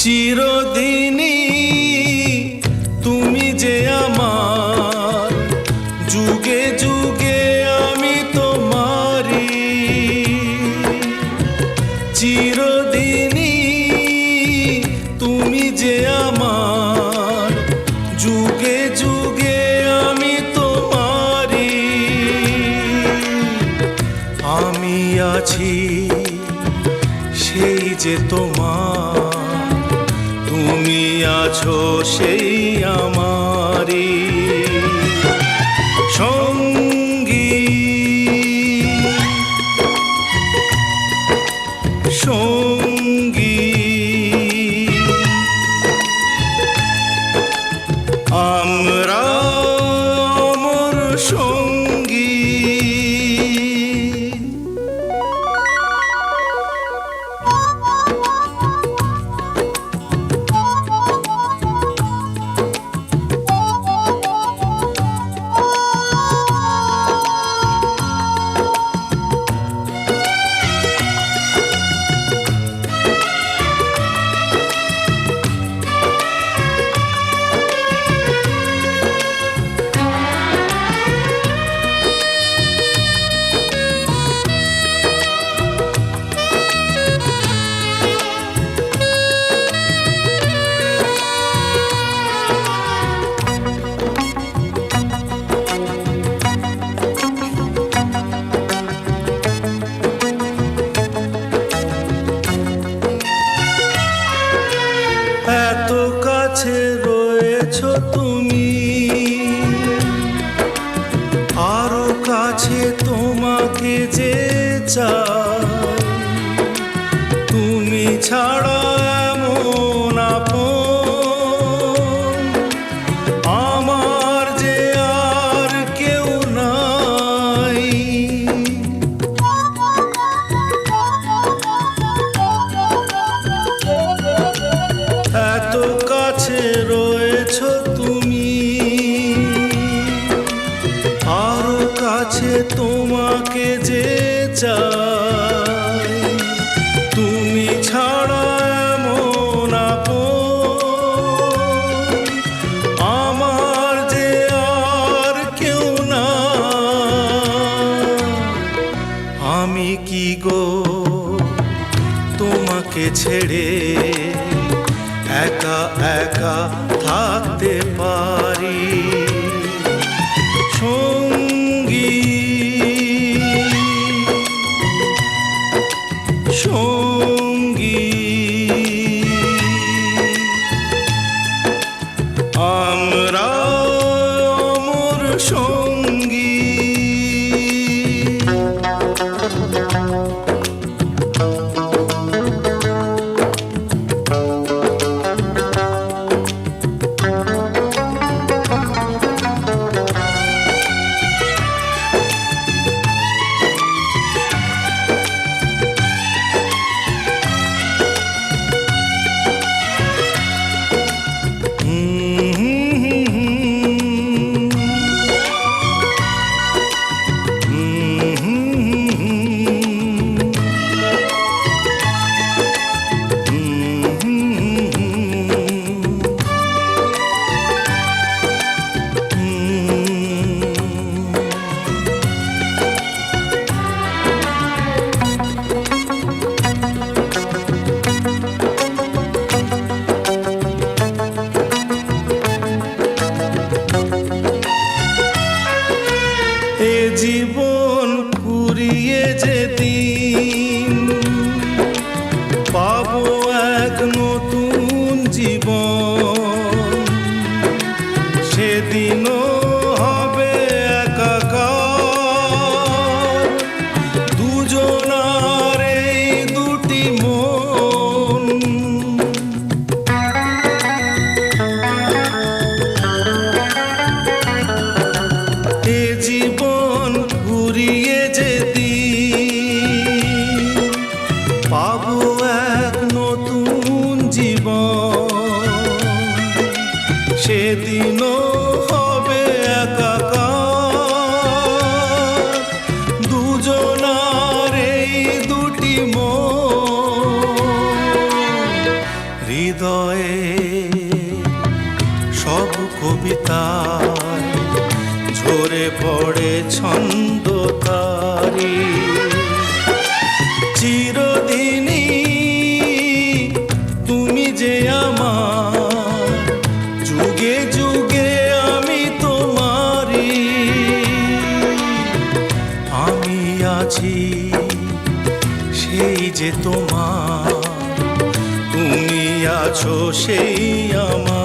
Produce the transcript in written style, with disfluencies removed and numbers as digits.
চিরদিনই তুমি যে আমার, যুগে যুগে আমি তোমারি। চিরদিনই তুমি যে আমার, যুগে যুগে আমি তোমারি। আমি আছি সেই যে তোমার, তুমি আছো সেই আমারি সঙ্গী। সঙ্গী আমরা অমর সঙ্গী। এত কাছে রয়েছো তুমি, আরো কাছে তোমাকে যে চাই। তুমি ছাড়া এমন আপন আমার যে আর কেউ নাই। এত কাছে রয়েছো তুমি, আরো কাছে তোমাকে যে চাই। তুমি ছাড়া এমন আপন আমার যে আর কেউ না। আমি কি গো তোমাকে ছেড়ে একা একা থাকতে পারি সঙ্গী। সঙ্গী আমরা অমর সঙ্গী। এ জীবন ফুরিয়ে যেদিন পাবো এক নতুন জীবন, সেদিনও হবে একাকার দুজনার এই দুটি মন। এ জীবন ফুরিয়ে যেদিন পাবো এক নতুন জীবন, সেদিনও হবে একাকার দুজনার এই দুটি মন। হৃদয় কবিতায় ঝরে পড়ে ছন্দ তারি। চিরদিনই তুমি যে আমার, যুগে যুগে আমি তোমারি। আমি আছি সেই যে তোমার, তুমি আছো সেই আমার।